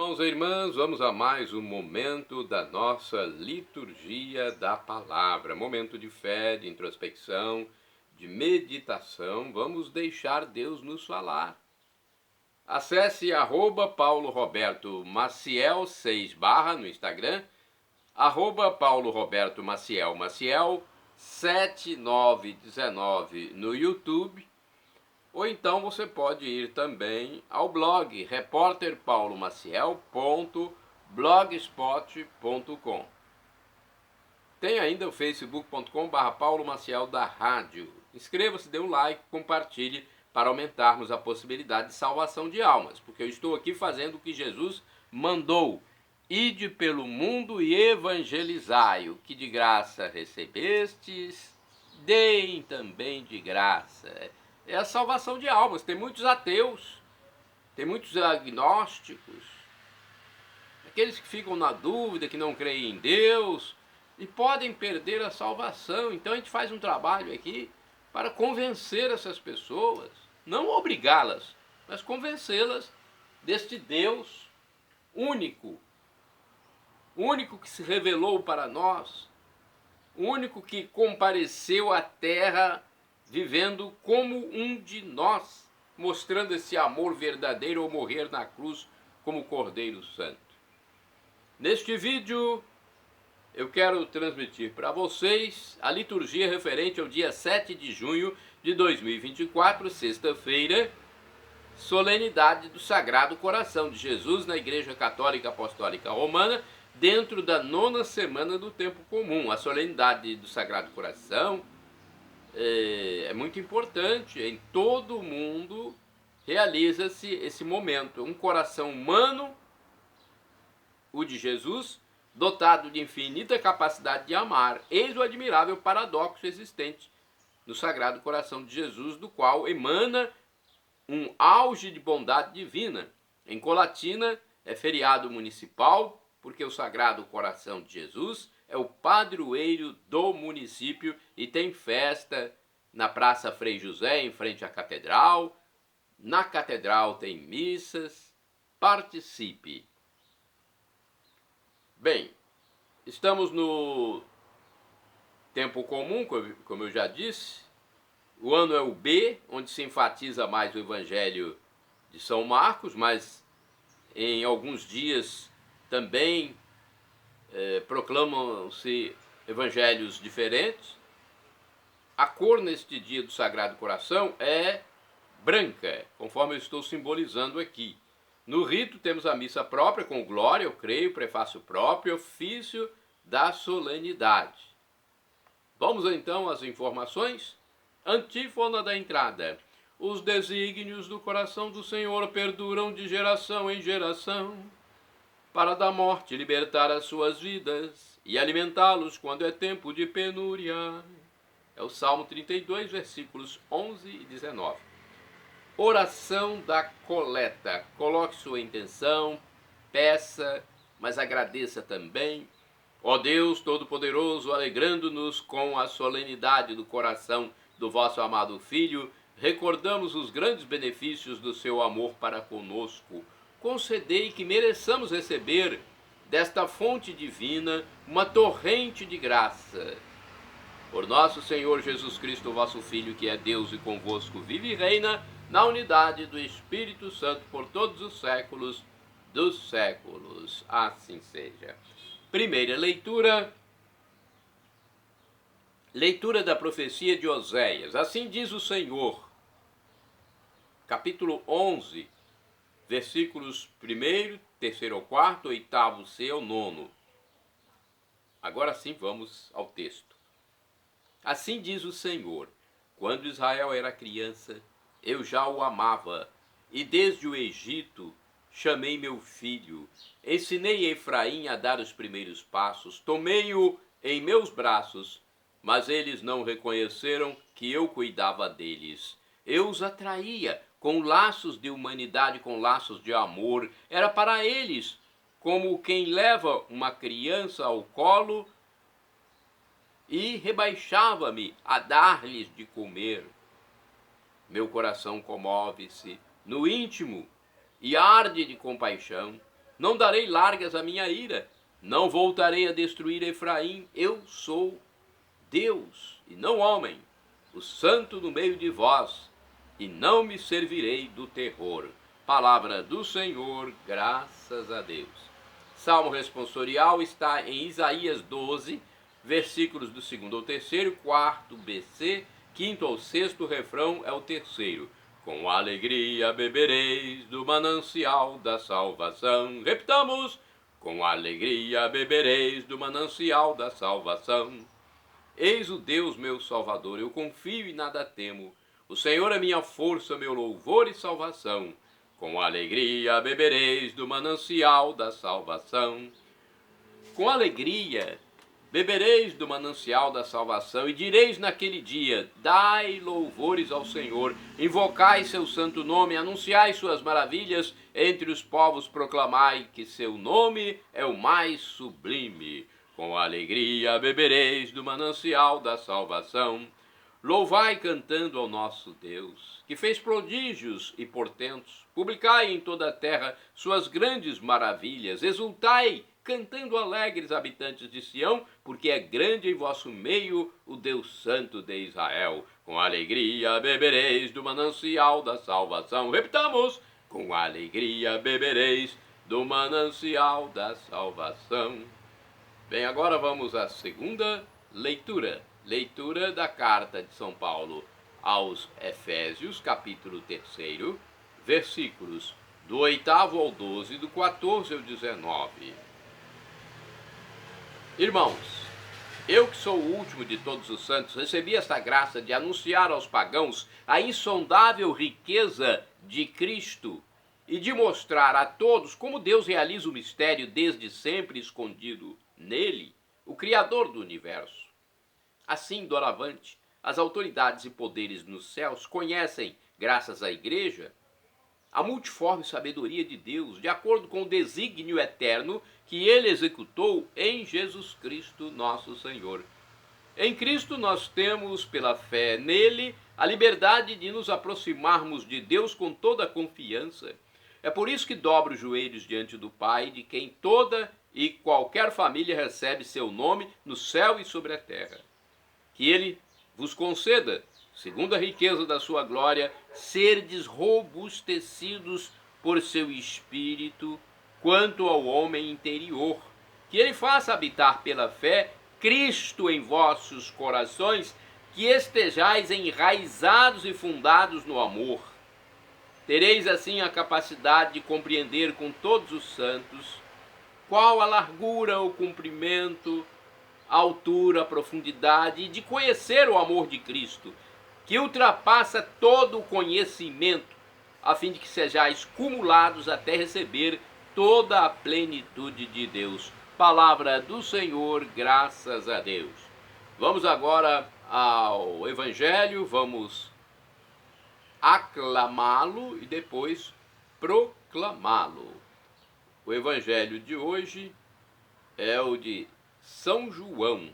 Irmãos e irmãs, vamos a mais um momento da nossa liturgia da palavra. Momento de fé, de introspecção, de meditação. Vamos deixar Deus nos falar. Acesse @Paulo Roberto Maciel 6 no Instagram, Paulo Roberto Maciel 7919 no YouTube. Ou então você pode ir também ao blog repórterpaulomaciel.blogspot.com. Tem ainda o facebook.com/Paulo Maciel da Rádio. Inscreva-se, dê um like, compartilhe para aumentarmos a possibilidade de salvação de almas, porque eu estou aqui fazendo o que Jesus mandou. Ide pelo mundo e evangelizai. O que de graça recebestes, deem também de graça. É a salvação de almas. Tem muitos ateus, tem muitos agnósticos, aqueles que ficam na dúvida, que não creem em Deus e podem perder a salvação. Então a gente faz um trabalho aqui para convencer essas pessoas, não obrigá-las, mas convencê-las deste Deus único, único que se revelou para nós, único que compareceu à terra vivendo como um de nós, mostrando esse amor verdadeiro ao morrer na cruz como Cordeiro Santo. Neste vídeo eu quero transmitir para vocês a liturgia referente ao dia 7 de junho de 2024, sexta-feira, solenidade do Sagrado Coração de Jesus na Igreja Católica Apostólica Romana, dentro da 9ª semana do Tempo Comum. A solenidade do Sagrado Coração é muito importante. Em todo o mundo realiza-se esse momento. Um coração humano, o de Jesus, dotado de infinita capacidade de amar. Eis o admirável paradoxo existente no Sagrado Coração de Jesus, do qual emana um auge de bondade divina. Em Colatina é feriado municipal, porque o Sagrado Coração de Jesus é o padroeiro do município e tem festa na Praça Frei José, em frente à catedral. Na catedral tem missas. Participe! Bem, estamos no Tempo Comum, como eu já disse. O ano é o B, onde se enfatiza mais o Evangelho de São Marcos, mas em alguns dias também proclamam-se evangelhos diferentes. A cor neste dia do Sagrado Coração é branca, conforme eu estou simbolizando aqui. No rito temos a missa própria com glória, eu creio, prefácio próprio, ofício da solenidade. Vamos então às informações? Antífona da entrada. Os desígnios do coração do Senhor perduram de geração em geração, para da morte libertar as suas vidas e alimentá-los quando é tempo de penúria. É o Salmo 32, versículos 11 e 19. Oração da coleta. Coloque sua intenção, peça, mas agradeça também. Ó Deus Todo-Poderoso, alegrando-nos com a solenidade do coração do vosso amado Filho, recordamos os grandes benefícios do seu amor para conosco. Concedei que mereçamos receber desta fonte divina uma torrente de graça. Por nosso Senhor Jesus Cristo, vosso Filho, que é Deus e convosco vive e reina, na unidade do Espírito Santo, por todos os séculos dos séculos. Assim seja. Primeira leitura. Leitura da profecia de Oséias. Assim diz o Senhor. Capítulo 11. Versículos 1º, 3º ao 4º, 8º C ao 9º. Agora sim vamos ao texto. Assim diz o Senhor: quando Israel era criança, eu já o amava, e desde o Egito chamei meu filho. Ensinei Efraim a dar os primeiros passos, tomei-o em meus braços, mas eles não reconheceram que eu cuidava deles. Eu os atraía com laços de humanidade, com laços de amor. Era para eles como quem leva uma criança ao colo e rebaixava-me a dar-lhes de comer. Meu coração comove-se no íntimo e arde de compaixão. Não darei largas à minha ira. Não voltarei a destruir Efraim. Eu sou Deus e não homem, o santo no meio de vós, e não me servirei do terror. Palavra do Senhor, graças a Deus. Salmo responsorial está em Isaías 12, versículos do 2º ao 3º, 4º BC, 5º ao 6º refrão é o 3º. Com alegria bebereis do manancial da salvação. Repitamos: com alegria bebereis do manancial da salvação. Eis o Deus meu Salvador, eu confio e nada temo. O Senhor é minha força, meu louvor e salvação. Com alegria bebereis do manancial da salvação. Com alegria bebereis do manancial da salvação e direis naquele dia: dai louvores ao Senhor, invocai seu santo nome, anunciai suas maravilhas entre os povos, proclamai que seu nome é o mais sublime. Com alegria bebereis do manancial da salvação. Louvai cantando ao nosso Deus, que fez prodígios e portentos. Publicai em toda a terra suas grandes maravilhas. Exultai, cantando alegres, habitantes de Sião, porque é grande em vosso meio o Deus Santo de Israel. Com alegria bebereis do manancial da salvação. Repitamos: com alegria bebereis do manancial da salvação. Bem, agora vamos à segunda leitura. Leitura da carta de São Paulo aos Efésios, capítulo 3, versículos do 8º ao 12, do 14 ao 19. Irmãos, eu que sou o último de todos os santos, recebi esta graça de anunciar aos pagãos a insondável riqueza de Cristo e de mostrar a todos como Deus realiza o mistério desde sempre escondido nele, o Criador do universo. Assim, doravante, as autoridades e poderes nos céus conhecem, graças à Igreja, a multiforme sabedoria de Deus, de acordo com o desígnio eterno que ele executou em Jesus Cristo, nosso Senhor. Em Cristo nós temos, pela fé nele, a liberdade de nos aproximarmos de Deus com toda a confiança. É por isso que dobro os joelhos diante do Pai, de quem toda e qualquer família recebe seu nome no céu e sobre a terra. Que ele vos conceda, segundo a riqueza da sua glória, serdes robustecidos por seu Espírito quanto ao homem interior. Que ele faça habitar pela fé Cristo em vossos corações, que estejais enraizados e fundados no amor. Tereis assim a capacidade de compreender com todos os santos qual a largura, o comprimento, a altura, a profundidade, e de conhecer o amor de Cristo, que ultrapassa todo o conhecimento, a fim de que sejais cumulados até receber toda a plenitude de Deus. Palavra do Senhor, graças a Deus. Vamos agora ao Evangelho, vamos aclamá-lo e depois proclamá-lo. O Evangelho de hoje é o de São João,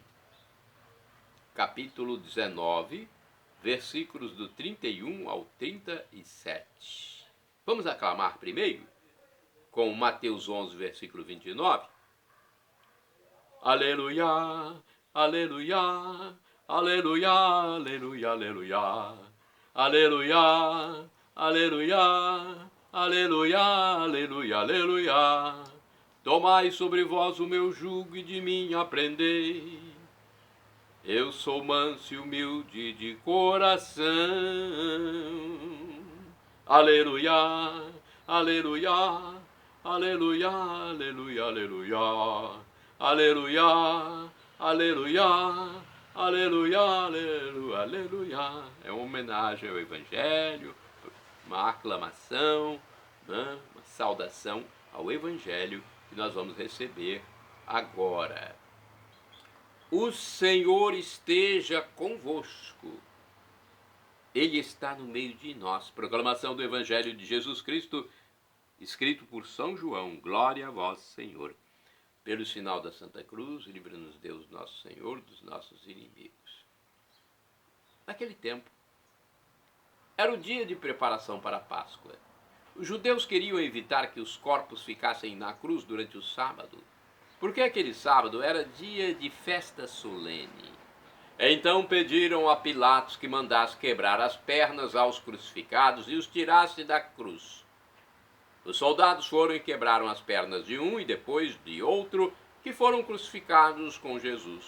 capítulo 19, versículos do 31 ao 37. Vamos aclamar primeiro com Mateus 11, versículo 29. Aleluia, aleluia, aleluia, aleluia, aleluia, aleluia, aleluia, aleluia, aleluia, aleluia. Tomai sobre vós o meu jugo e de mim aprendei. Eu sou manso e humilde de coração. Aleluia, aleluia, aleluia, aleluia, aleluia. Aleluia, aleluia, aleluia, aleluia, aleluia. É uma homenagem ao Evangelho, uma aclamação, né? Uma saudação ao Evangelho que nós vamos receber agora. O Senhor esteja convosco. Ele está no meio de nós. Proclamação do Evangelho de Jesus Cristo, escrito por São João. Glória a vós, Senhor. Pelo sinal da Santa Cruz, livra-nos Deus nosso Senhor dos nossos inimigos. Naquele tempo, era o dia de preparação para a Páscoa. Os judeus queriam evitar que os corpos ficassem na cruz durante o sábado, porque aquele sábado era dia de festa solene. Então pediram a Pilatos que mandasse quebrar as pernas aos crucificados e os tirasse da cruz. Os soldados foram e quebraram as pernas de um e depois de outro, que foram crucificados com Jesus.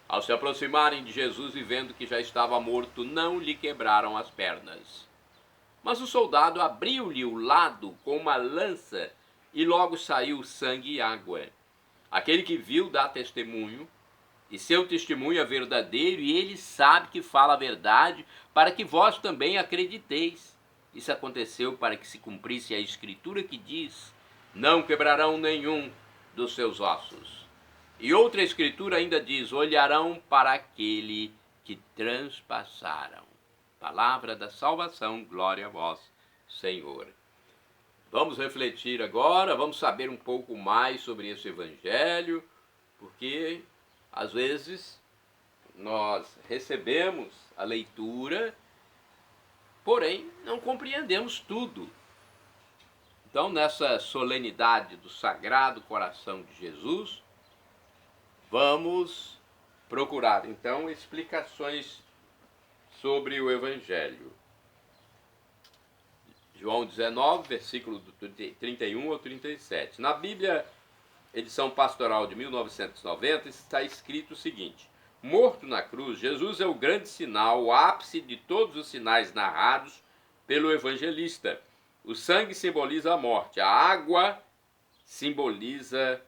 Ao se aproximarem de Jesus e vendo que já estava morto, não lhe quebraram as pernas. Mas o soldado abriu-lhe o lado com uma lança e logo saiu sangue e água. Aquele que viu dá testemunho, e seu testemunho é verdadeiro, e ele sabe que fala a verdade, para que vós também acrediteis. Isso aconteceu para que se cumprisse a escritura que diz: não quebrarão nenhum dos seus ossos. E outra escritura ainda diz: olharão para aquele que transpassaram. Palavra da salvação, glória a vós, Senhor. Vamos refletir agora, vamos saber um pouco mais sobre esse evangelho, porque às vezes nós recebemos a leitura, porém não compreendemos tudo. Então, nessa solenidade do Sagrado Coração de Jesus, vamos procurar então explicações sobre o Evangelho. João 19, versículo do 31 ao 37. Na Bíblia, edição pastoral de 1990, está escrito o seguinte: morto na cruz, Jesus é o grande sinal, o ápice de todos os sinais narrados pelo evangelista. O sangue simboliza a morte, a água simboliza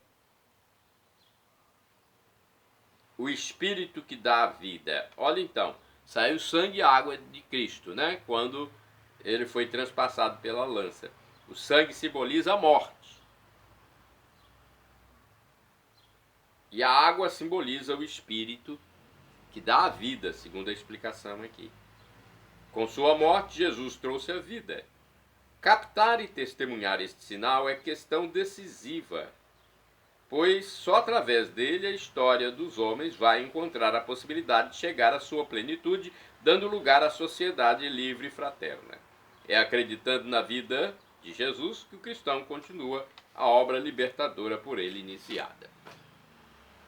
o Espírito que dá a vida. Olha então, saiu sangue e água de Cristo, né? Quando ele foi transpassado pela lança. O sangue simboliza a morte. E a água simboliza o Espírito que dá a vida, segundo a explicação aqui. Com sua morte, Jesus trouxe a vida. Captar e testemunhar este sinal é questão decisiva, pois só através dele a história dos homens vai encontrar a possibilidade de chegar à sua plenitude, dando lugar à sociedade livre e fraterna. É acreditando na vida de Jesus que o cristão continua a obra libertadora por ele iniciada.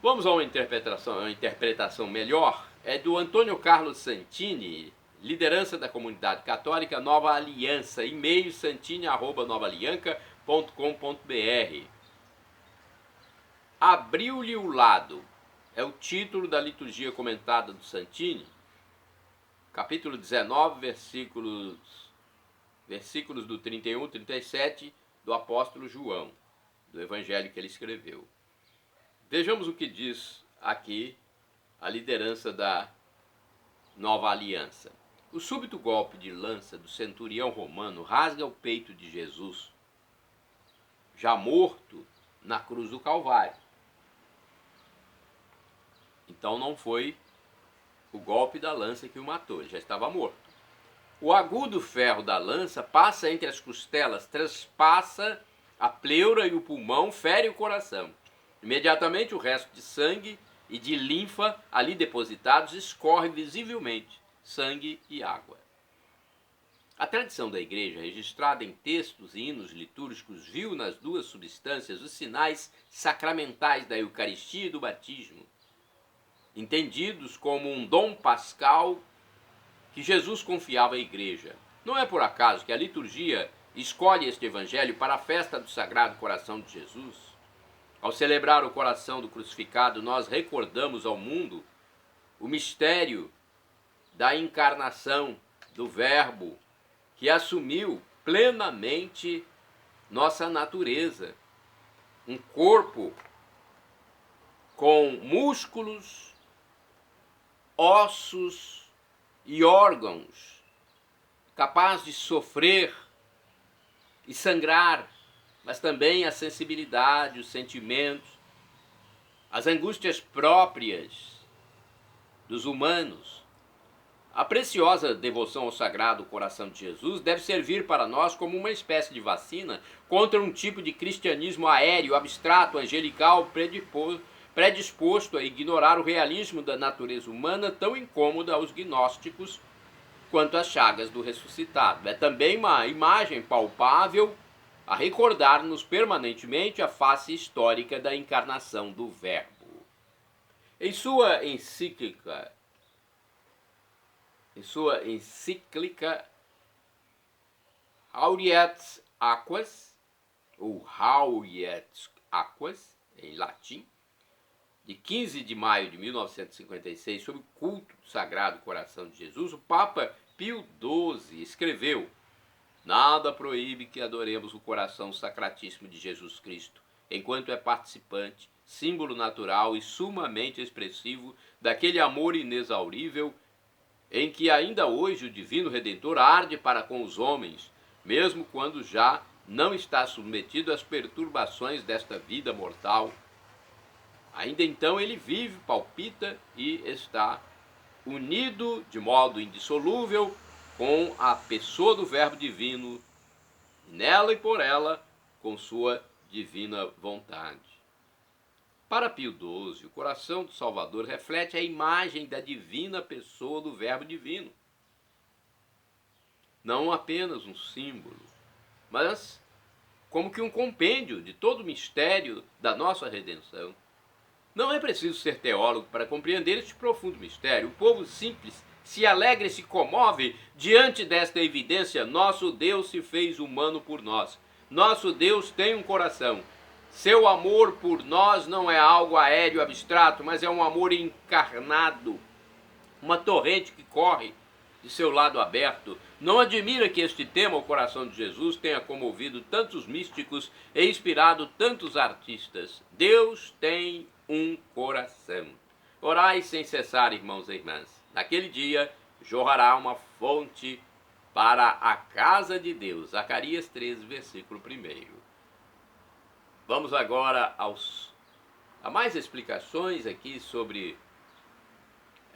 Vamos a uma interpretação melhor. É do Antônio Carlos Santini, liderança da comunidade católica Nova Aliança, e-mail santini@novaalianca.com.br. Abriu-lhe o lado é o título da liturgia comentada do Santini, capítulo 19, versículos do 31 e 37 do apóstolo João, do evangelho que ele escreveu. Vejamos o que diz aqui a liderança da Nova Aliança. O súbito golpe de lança do centurião romano rasga o peito de Jesus, já morto na cruz do Calvário. Então não foi o golpe da lança que o matou, ele já estava morto. O agudo ferro da lança passa entre as costelas, transpassa a pleura e o pulmão, fere o coração. Imediatamente o resto de sangue e de linfa ali depositados escorre visivelmente, sangue e água. A tradição da igreja, registrada em textos e hinos litúrgicos, viu nas duas substâncias os sinais sacramentais da Eucaristia e do batismo, entendidos como um dom pascal que Jesus confiava à igreja. Não é por acaso que a liturgia escolhe este evangelho para a festa do Sagrado Coração de Jesus. Ao celebrar o coração do crucificado, nós recordamos ao mundo o mistério da encarnação do Verbo, que assumiu plenamente nossa natureza. Um corpo com músculos, ossos e órgãos, capaz de sofrer e sangrar, mas também a sensibilidade, os sentimentos, as angústias próprias dos humanos. A preciosa devoção ao Sagrado Coração de Jesus deve servir para nós como uma espécie de vacina contra um tipo de cristianismo aéreo, abstrato, angelical, predisposto a ignorar o realismo da natureza humana, tão incômoda aos gnósticos quanto às chagas do ressuscitado. É também uma imagem palpável a recordar-nos permanentemente a face histórica da encarnação do Verbo. Em sua encíclica Hauriet Aquas, ou Hauriet Aquas, em latim, de 15 de maio de 1956, sobre o culto do Sagrado Coração de Jesus, o Papa Pio XII escreveu: nada proíbe que adoremos o coração sacratíssimo de Jesus Cristo, enquanto é participante, símbolo natural e sumamente expressivo daquele amor inexaurível em que ainda hoje o Divino Redentor arde para com os homens, mesmo quando já não está submetido às perturbações desta vida mortal. Ainda então ele vive, palpita e está unido de modo indissolúvel com a pessoa do Verbo Divino, nela e por ela, com sua divina vontade. Para Pio XII, o coração do Salvador reflete a imagem da divina pessoa do Verbo Divino. Não apenas um símbolo, mas como que um compêndio de todo o mistério da nossa redenção. Não é preciso ser teólogo para compreender este profundo mistério. O povo simples se alegra e se comove diante desta evidência. Nosso Deus se fez humano por nós. Nosso Deus tem um coração. Seu amor por nós não é algo aéreo, abstrato, mas é um amor encarnado. Uma torrente que corre de seu lado aberto. Não admira que este tema, o coração de Jesus, tenha comovido tantos místicos e inspirado tantos artistas. Deus tem um coração. Orai sem cessar, irmãos e irmãs. Naquele dia jorrará uma fonte para a casa de Deus. Zacarias 13, versículo 1. Vamos agora a mais explicações aqui sobre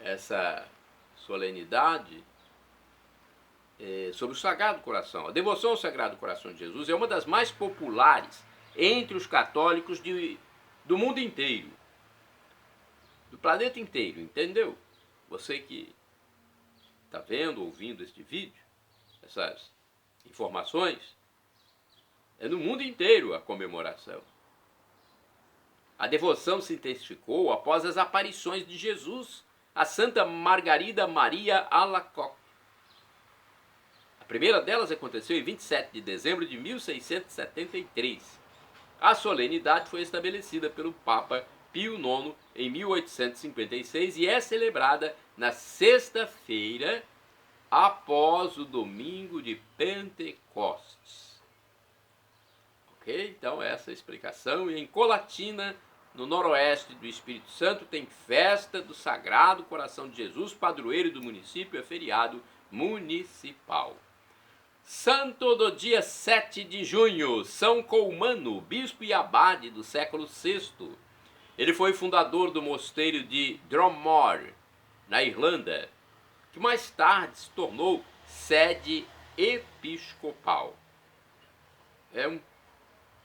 essa solenidade, sobre o Sagrado Coração. A devoção ao Sagrado Coração de Jesus é uma das mais populares entre os católicos do mundo inteiro, do planeta inteiro, entendeu? Você que está vendo, ouvindo este vídeo, essas informações, é no mundo inteiro a comemoração. A devoção se intensificou após as aparições de Jesus a Santa Margarida Maria Alacoque. A primeira delas aconteceu em 27 de dezembro de 1673. A solenidade foi estabelecida pelo Papa Pio IX em 1856 e é celebrada na sexta-feira após o domingo de Pentecostes. Ok? Então essa é a explicação. E em Colatina, no noroeste do Espírito Santo, tem festa do Sagrado Coração de Jesus, padroeiro do município, é feriado municipal. Santo do dia 7 de junho, São Colmano, bispo e abade do século VI. Ele foi fundador do mosteiro de Dromore, na Irlanda, que mais tarde se tornou sede episcopal. É um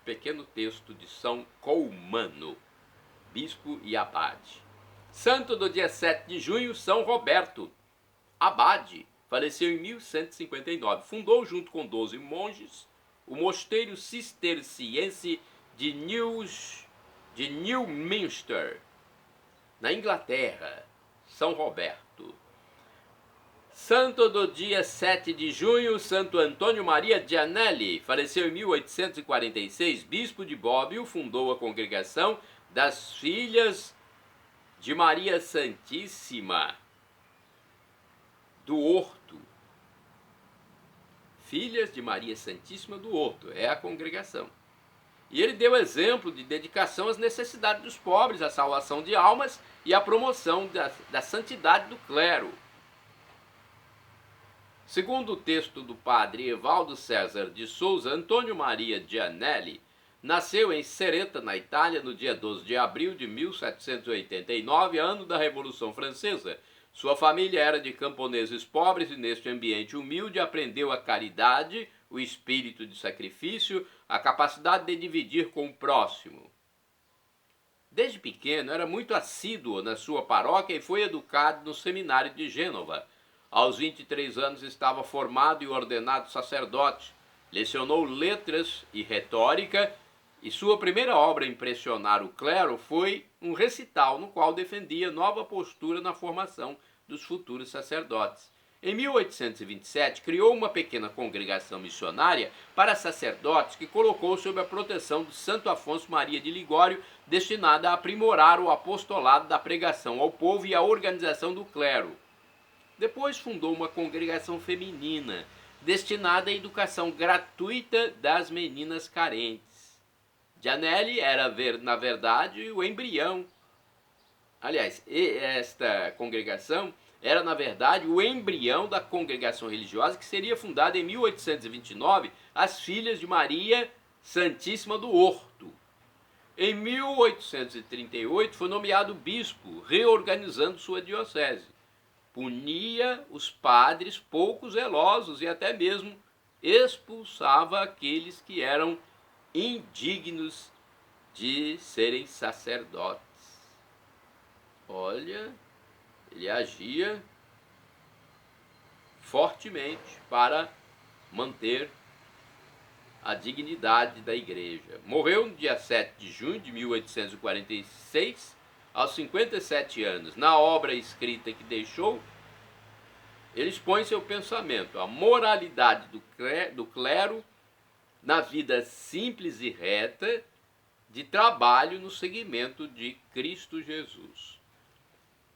pequeno texto de São Colmano, bispo e abade. Santo do dia 7 de junho, São Roberto, abade, faleceu em 1159. Fundou, junto com 12 monges, o mosteiro cisterciense de Newminster, na Inglaterra. São Roberto. Santo do dia 7 de junho, Santo Antônio Maria Gianelli, faleceu em 1846, bispo de Bobbio, fundou a congregação das Filhas de Maria Santíssima do Horto. Filhas de Maria Santíssima do Horto, é a congregação. E ele deu exemplo de dedicação às necessidades dos pobres, à salvação de almas e à promoção da santidade do clero. Segundo o texto do padre Evaldo César de Souza, Antônio Maria Gianelli nasceu em Cereta, na Itália, no dia 12 de abril de 1789, ano da Revolução Francesa. Sua família era de camponeses pobres e neste ambiente humilde aprendeu a caridade, o espírito de sacrifício, a capacidade de dividir com o próximo. Desde pequeno era muito assíduo na sua paróquia e foi educado no seminário de Gênova, Aos 23 anos estava formado e ordenado sacerdote. Lecionou letras e retórica, e sua primeira obra a impressionar o clero foi um recital no qual defendia nova postura na formação dos futuros sacerdotes. Em 1827, criou uma pequena congregação missionária para sacerdotes que colocou sob a proteção de Santo Afonso Maria de Ligório, destinada a aprimorar o apostolado da pregação ao povo e a organização do clero. Depois fundou uma congregação feminina, destinada à educação gratuita das meninas carentes. Gianelli era, na verdade, o embrião. Aliás, esta congregação era, na verdade, o embrião da congregação religiosa que seria fundada em 1829, as Filhas de Maria Santíssima do Horto. Em 1838 foi nomeado bispo, reorganizando sua diocese. Punia os padres pouco zelosos e até mesmo expulsava aqueles que eram indignos de serem sacerdotes. Olha, ele agia fortemente para manter a dignidade da igreja. Morreu no dia 7 de junho de 1846, aos 57 anos. Na obra escrita que deixou, ele expõe seu pensamento, a moralidade do clero na vida simples e reta de trabalho no seguimento de Cristo Jesus.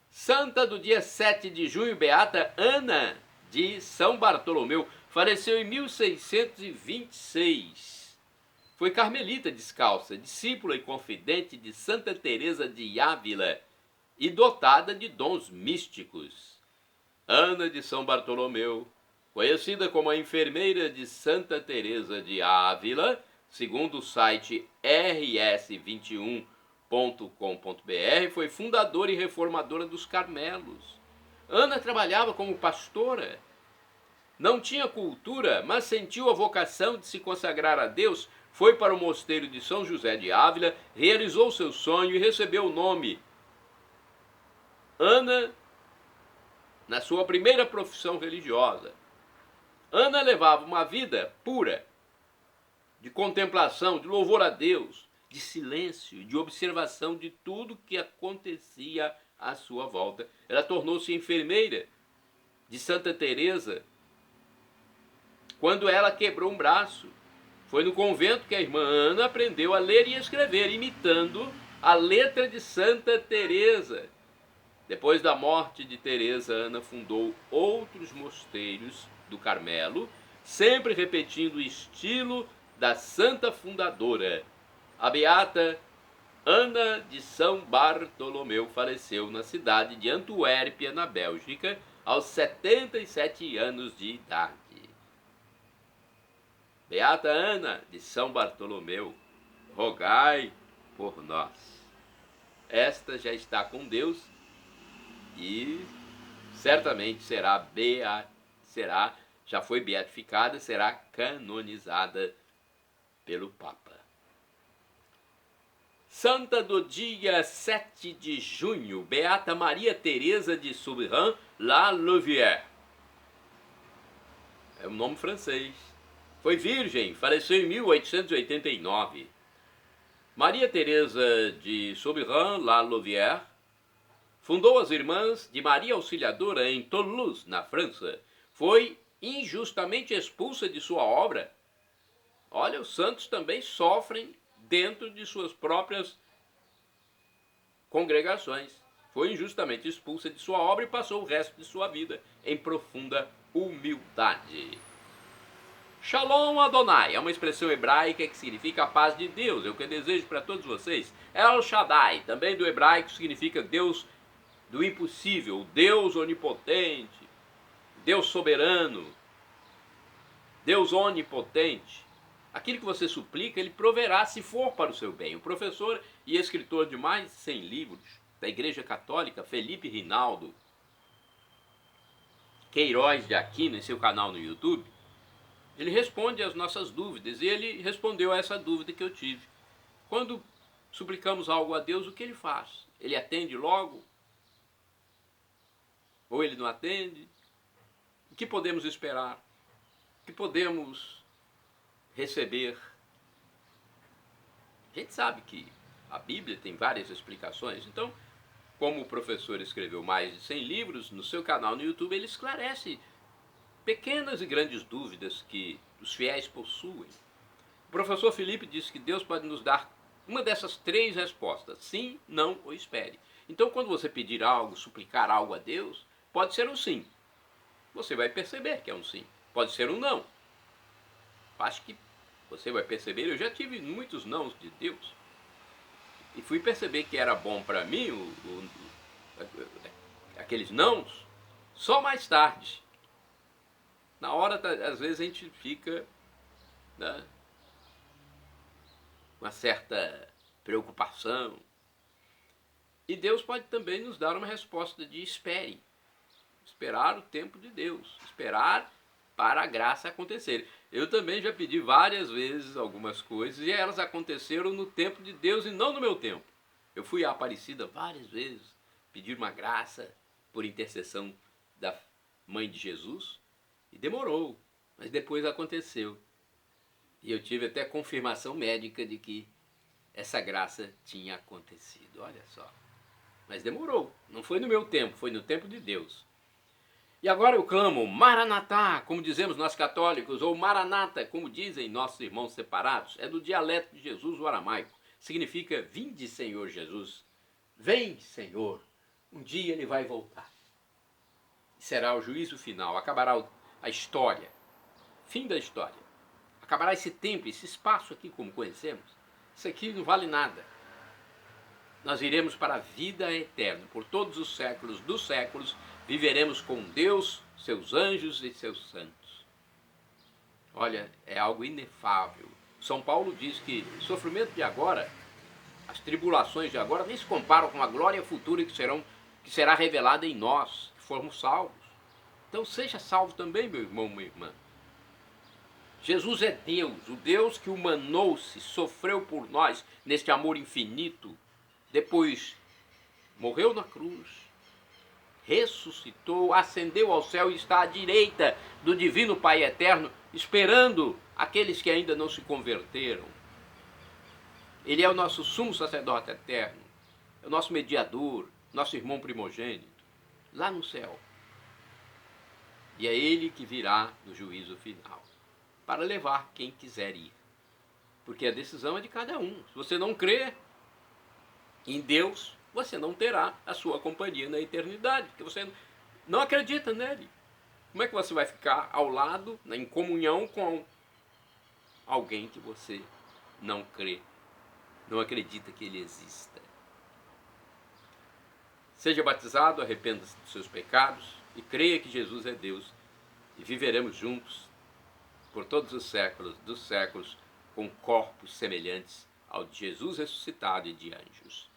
Santa do dia 7 de junho, Beata Ana de São Bartolomeu, faleceu em 1626. Foi carmelita descalça, discípula e confidente de Santa Teresa de Ávila e dotada de dons místicos. Ana de São Bartolomeu, conhecida como a enfermeira de Santa Teresa de Ávila, segundo o site rs21.com.br, foi fundadora e reformadora dos Carmelos. Ana trabalhava como pastora. Não tinha cultura, mas sentiu a vocação de se consagrar a Deus. Foi para o mosteiro de São José de Ávila, realizou seu sonho e recebeu o nome Ana na sua primeira profissão religiosa. Ana levava uma vida pura, de contemplação, de louvor a Deus, de silêncio, de observação de tudo que acontecia à sua volta. Ela tornou-se enfermeira de Santa Teresa quando ela quebrou um braço. Foi no convento que a irmã Ana aprendeu a ler e escrever, imitando a letra de Santa Teresa. Depois da morte de Teresa, Ana fundou outros mosteiros do Carmelo, sempre repetindo o estilo da santa fundadora. A beata Ana de São Bartolomeu faleceu na cidade de Antuérpia, na Bélgica, aos 77 anos de idade. Beata Ana de São Bartolomeu, rogai por nós. Esta já está com Deus e certamente já foi beatificada, será canonizada pelo Papa. Santa do dia 7 de junho, Beata Maria Teresa de Soubirans-la-Louvière. É um nome francês. Foi virgem, faleceu em 1889. Maria Teresa de Soubirans-la-Louvière fundou as Irmãs de Maria Auxiliadora em Toulouse, na França. Foi injustamente expulsa de sua obra. Olha, os santos também sofrem dentro de suas próprias congregações. Foi injustamente expulsa de sua obra e passou o resto de sua vida em profunda humildade. Shalom Adonai é uma expressão hebraica que significa a paz de Deus. É o que eu desejo para todos vocês. El Shaddai, também do hebraico, significa Deus do impossível, Deus onipotente, Deus soberano, Deus onipotente. Aquilo que você suplica, ele proverá se for para o seu bem. O professor e escritor de mais de 100 livros da Igreja Católica, Felipe Rinaldo Queiroz de Aquino, em seu canal no YouTube, ele responde às nossas dúvidas, e ele respondeu a essa dúvida que eu tive. Quando suplicamos algo a Deus, o que ele faz? Ele atende logo? Ou ele não atende? O que podemos esperar? O que podemos receber? A gente sabe que a Bíblia tem várias explicações, então, como o professor escreveu mais de 100 livros, no seu canal no YouTube ele esclarece pequenas e grandes dúvidas que os fiéis possuem. O professor Felipe disse que Deus pode nos dar uma dessas 3 respostas: sim, não ou espere. Então, quando você pedir algo, suplicar algo a Deus, pode ser um sim. Você vai perceber que é um sim. Pode ser um não. Acho que você vai perceber, eu já tive muitos nãos de Deus. E fui perceber que era bom para mim aqueles nãos só mais tarde. Na hora, às vezes, a gente fica, né, uma certa preocupação. E Deus pode também nos dar uma resposta de espere. Esperar o tempo de Deus. Esperar para a graça acontecer. Eu também já pedi várias vezes algumas coisas e elas aconteceram no tempo de Deus e não no meu tempo. Eu fui à Aparecida várias vezes pedir uma graça por intercessão da Mãe de Jesus e demorou, mas depois aconteceu. E eu tive até confirmação médica de que essa graça tinha acontecido. Olha só. Mas demorou. Não foi no meu tempo, foi no tempo de Deus. E agora eu clamo, Maranatá, como dizemos nós católicos, ou Maranata, como dizem nossos irmãos separados. É do dialeto de Jesus, o aramaico. Significa, vinde, Senhor Jesus. Vem, Senhor. Um dia ele vai voltar. Será o juízo final, acabará a história. Fim da história. Acabará esse tempo, esse espaço aqui como conhecemos. Isso aqui não vale nada. Nós iremos para a vida eterna. Por todos os séculos dos séculos, viveremos com Deus, seus anjos e seus santos. Olha, é algo inefável. São Paulo diz que o sofrimento de agora, as tribulações de agora, nem se comparam com a glória futura que será revelada em nós, que formos salvos. Então seja salvo também, meu irmão, minha irmã. Jesus é Deus, o Deus que humanou-se, sofreu por nós neste amor infinito, depois morreu na cruz, ressuscitou, ascendeu ao céu e está à direita do divino Pai eterno, esperando aqueles que ainda não se converteram. Ele é o nosso sumo sacerdote eterno, é o nosso mediador, nosso irmão primogênito, lá no céu. E é ele que virá no juízo final, para levar quem quiser ir. Porque a decisão é de cada um. Se você não crê em Deus, você não terá a sua companhia na eternidade, porque você não acredita nele. Como é que você vai ficar ao lado, em comunhão com alguém que você não crê, não acredita que ele exista? Seja batizado, arrependa-se dos seus pecados e creia que Jesus é Deus, e viveremos juntos por todos os séculos dos séculos com corpos semelhantes ao de Jesus ressuscitado e de anjos.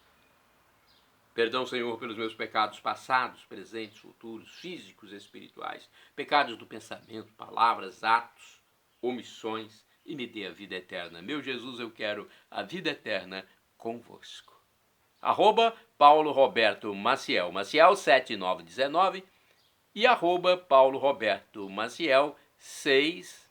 Perdão, Senhor, pelos meus pecados passados, presentes, futuros, físicos e espirituais, pecados do pensamento, palavras, atos, omissões, e me dê a vida eterna. Meu Jesus, eu quero a vida eterna convosco. @Paulo Roberto Maciel, Maciel 7919 e @Paulo Roberto Maciel 6/